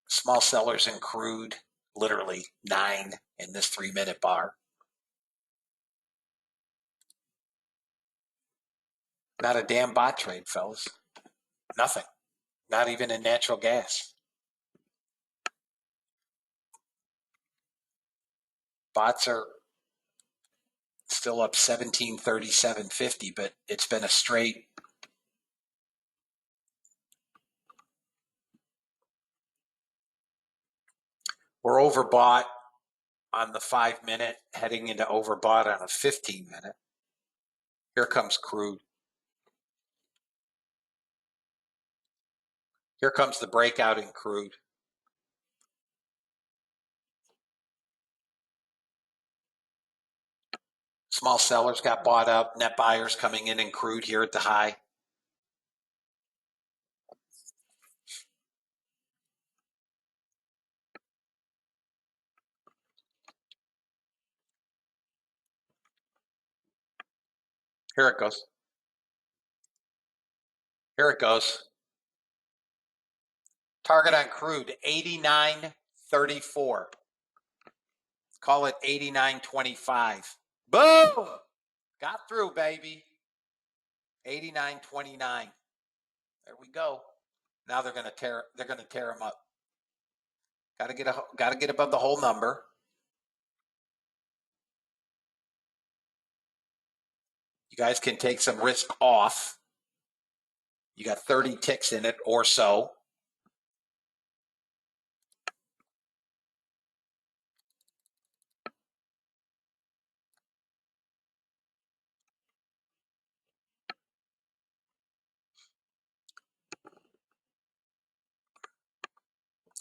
Speaker 2: Small sellers in crude, literally 9 in this 3-minute bar. Not a damn bot trade, fellas. Nothing. Not even in natural gas. Bots are Still up 1737.50, but it's been a straight. We're overbought on the 5-minute, heading into overbought on a 15-minute. Here comes crude. Here comes the breakout in crude. Small sellers got bought up. Net buyers coming in crude here at the high. Here it goes. Here it goes. Target on crude, 89.34. Call it 89.25. Boom! Got through, baby. 89.29. There we go. Now they're going to tear them up. Got to get above the whole number. You guys can take some risk off. You got 30 ticks in it or so.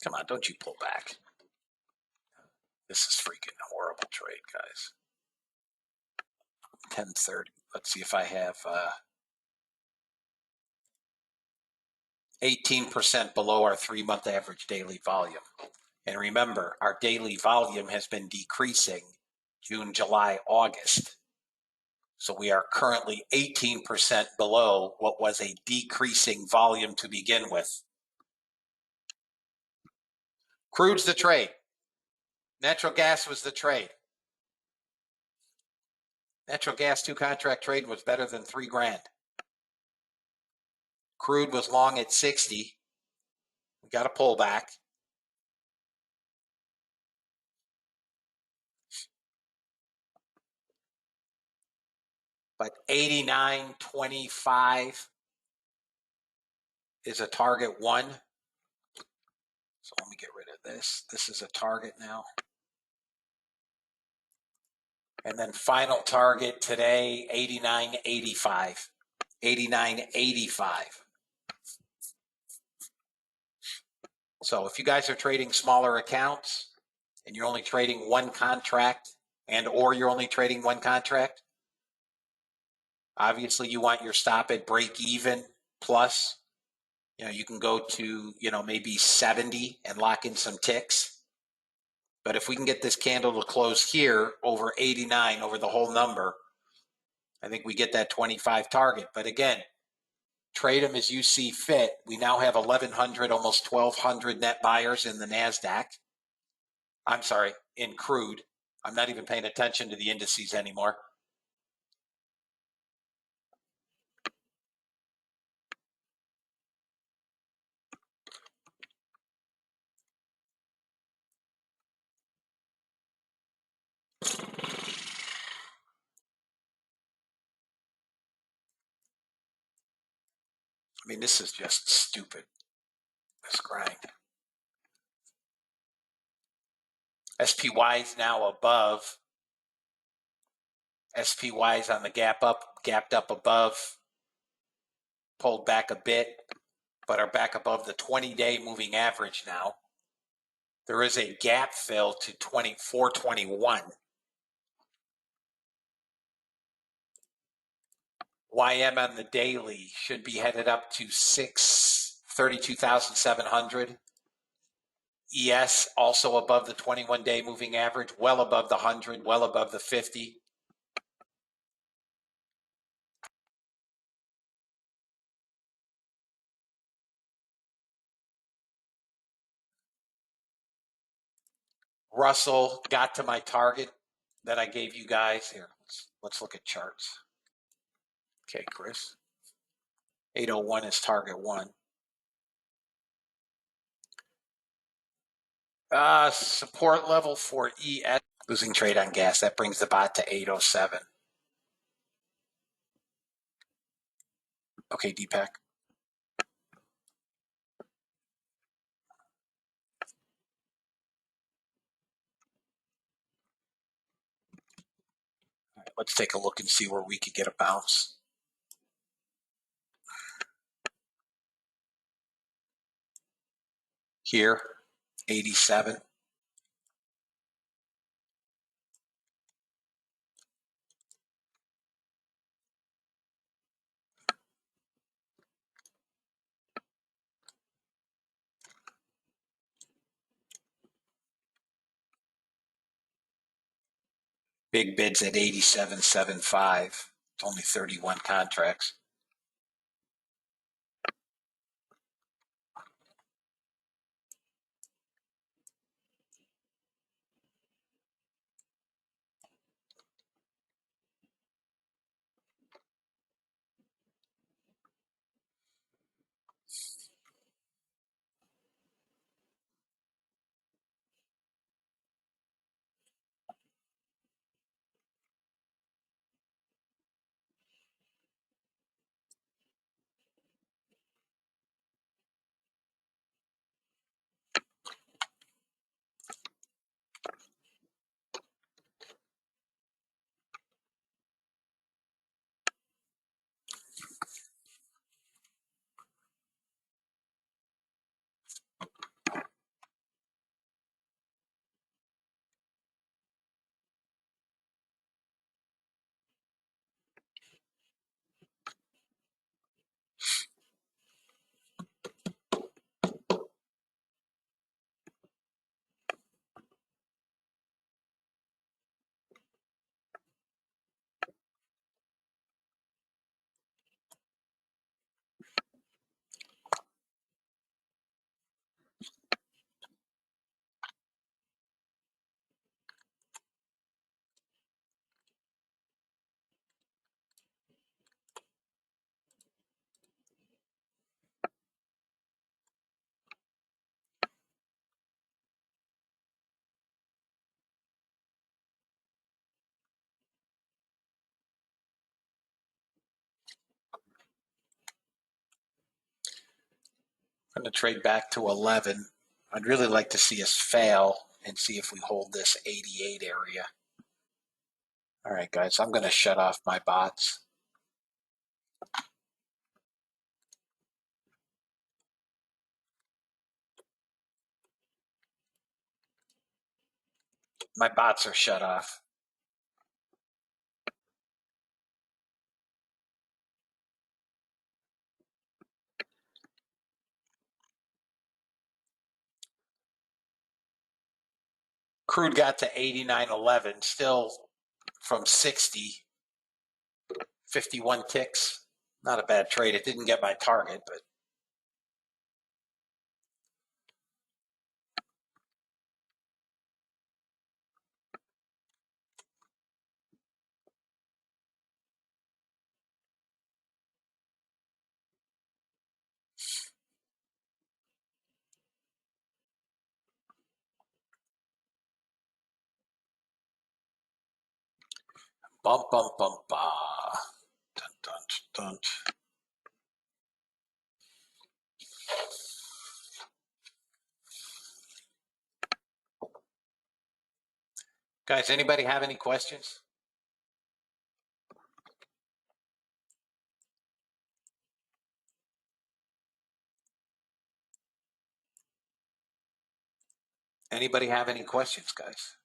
Speaker 2: Come on, don't you pull back. This is freaking horrible trade, guys. 10:30. Let's see if I have 18% below our 3-month average daily volume. And remember, our daily volume has been decreasing June, July, August. So we are currently 18% below what was a decreasing volume to begin with. Crude's the trade. Natural gas was the trade. Natural gas 2-contract trade was better than $3,000. Crude was long at 60. We got a pullback. But 89.25 is a target one. So let me get rid of this. This is a target now. And then final target today, 89.85. 89.85. So if you guys are trading smaller accounts and you're only trading one contract or you're only trading one contract, obviously you want your stop at break even plus. You can go to, maybe 70 and lock in some ticks. But if we can get this candle to close here over 89 over the whole number, I think we get that 25 target. But again, trade them as you see fit. We now have 1,100, almost 1,200 net buyers in the Nasdaq. I'm sorry, in crude. I'm not even paying attention to the indices anymore. I mean, this is just stupid, this grind. SPY is now above. SPY is on the gapped up above, pulled back a bit, but are back above the 20-day moving average now. There is a gap fill to 421. YM on the daily should be headed up to 32,700. ES also above the 21-day moving average, well above the 100, well above the 50. Russell got to my target that I gave you guys. Here, let's look at charts. Okay, Chris. 801 is target one. Support level for ES. Losing trade on gas. That brings the bot to 807. Okay, Deepak. All right, let's take a look and see where we could get a bounce. Here, 87. Big bids at 87.75. It's only 31 contracts. I'm going to trade back to 11. I'd really like to see us fail and see if we hold this 88 area. All right, guys, I'm going to shut off my bots. My bots are shut off. Crude got to 89.11, still from 60, 51 ticks. Not a bad trade. It didn't get my target, but bump, bump, bump, dun, dun, dun. Guys, anybody have any questions? Anybody have any questions, guys?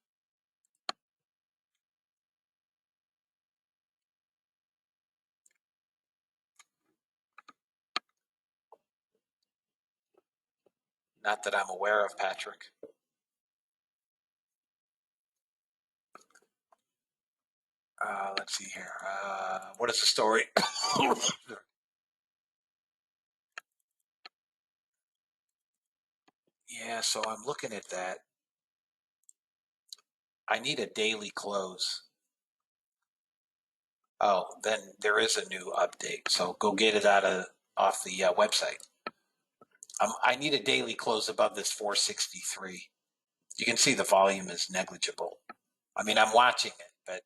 Speaker 2: Not that I'm aware of, Patrick. Let's see here. What is the story? Yeah, so I'm looking at that. I need a daily close. Oh, then there is a new update. So go get it off the website. I need a daily close above this 463. You can see the volume is negligible. I mean, I'm watching it, but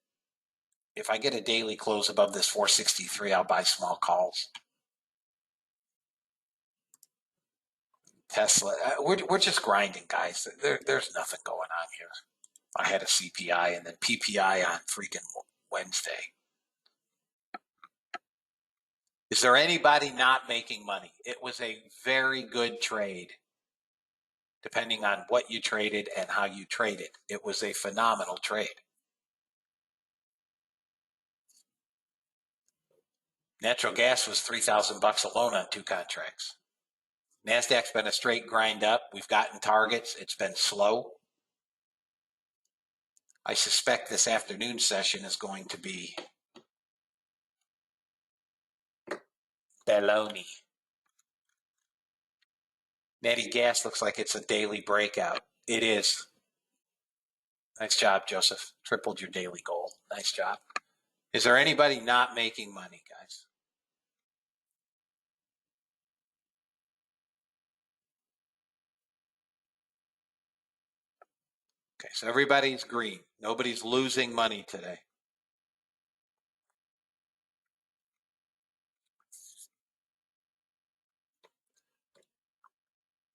Speaker 2: if I get a daily close above this 463, I'll buy small calls. Tesla. We're just grinding, guys. There's nothing going on here. I had a CPI and then PPI on freaking Wednesday. Is there anybody not making money? It was a very good trade, depending on what you traded and how you traded. It was a phenomenal trade. Natural gas was $3,000 alone on 2 contracts. Nasdaq's been a straight grind up. We've gotten targets. It's been slow. I suspect this afternoon session is going to be baloney. Natty gas looks like it's a daily breakout. It is. Nice job, Joseph. Tripled your daily goal. Nice job. Is there anybody not making money, guys? Okay, so everybody's green. Nobody's losing money today.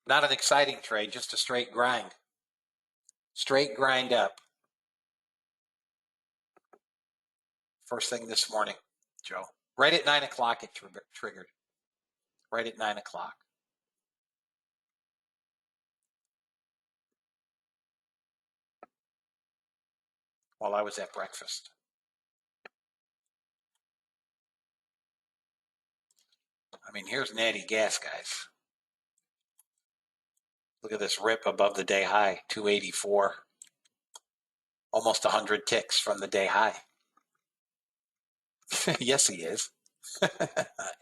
Speaker 2: Not an exciting trade, just a straight grind. Straight grind up. First thing this morning, Joe. Right at 9 o'clock it triggered. Right at 9 o'clock. While I was at breakfast. I mean, here's natty gas, guys. Look at this rip above the day high, 284. Almost 100 ticks from the day high. Yes, he is.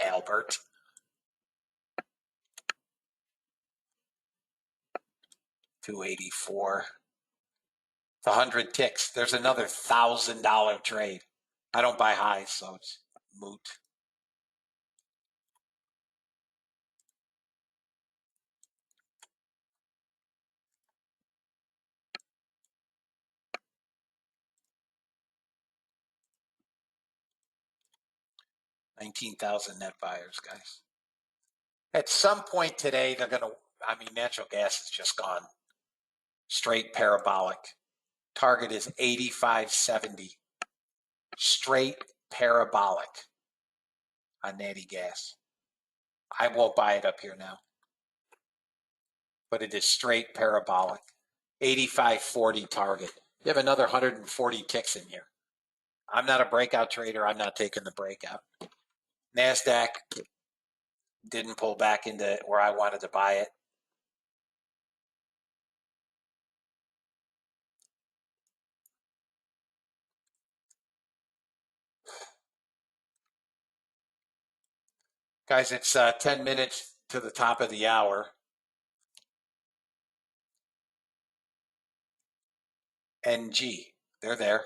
Speaker 2: Albert. 284. It's 100 ticks. There's another $1,000 trade. I don't buy highs, so it's moot. $19,000 net buyers, guys. At some point today, they're going to, I mean, natural gas has just gone straight parabolic. Target is 85.70. Straight parabolic on natty gas. I won't buy it up here now, but it is straight parabolic. 85.40 target. You have another 140 ticks in here. I'm not a breakout trader. I'm not taking the breakout. Nasdaq didn't pull back into where I wanted to buy it. Guys, it's 10 minutes to the top of the hour. NG, they're there.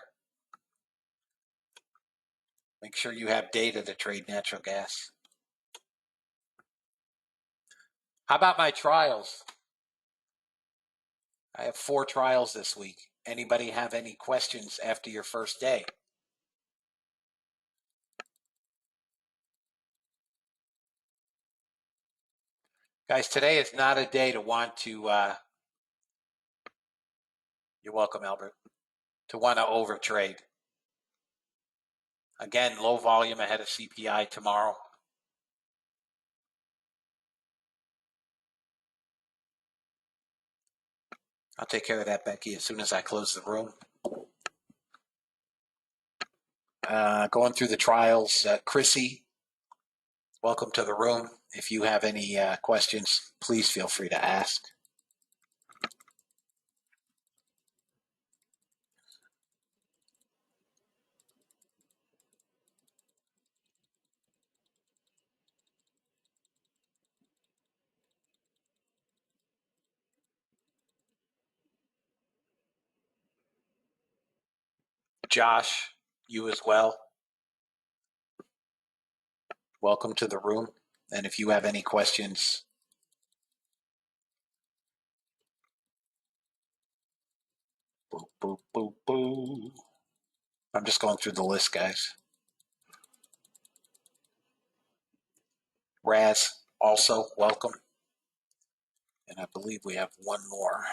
Speaker 2: Make sure you have data to trade natural gas. How about my trials? I have 4 trials this week. Anybody have any questions after your first day? Guys, today is not a day to want to, you're welcome, Albert, to want to overtrade. Again, low volume ahead of CPI tomorrow. I'll take care of that, Becky, as soon as I close the room. Going through the trials, Chrissy, welcome to the room. If you have any questions, please feel free to ask. Josh, you as well. Welcome to the room. And if you have any questions, boop, boop, boop, boop. I'm just going through the list, guys. Raz, also welcome. And I believe we have one more.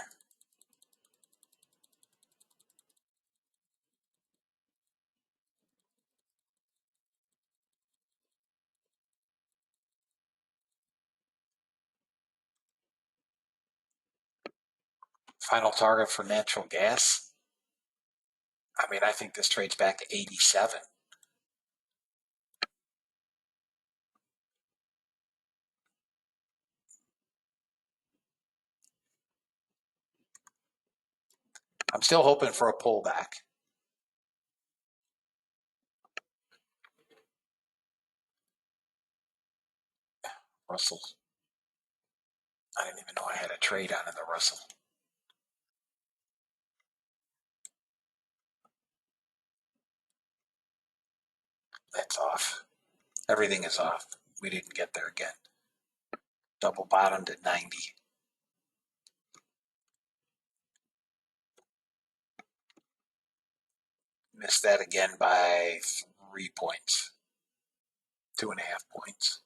Speaker 2: Final target for natural gas. I mean, I think this trades back to 87. I'm still hoping for a pullback. Russell. I didn't even know I had a trade on in the Russell. That's off. Everything is off. We didn't get there again. Double bottomed at 90. Missed that again by 3 points. 2.5 points.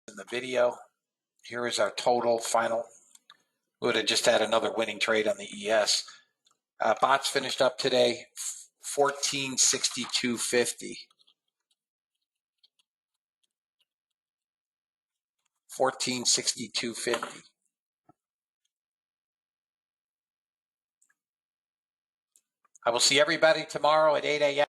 Speaker 2: In the video, here is our total final. We would have just had another winning trade on the ES. Bots finished up today 1462.50. 1462.50. I will see everybody tomorrow at 8 a.m.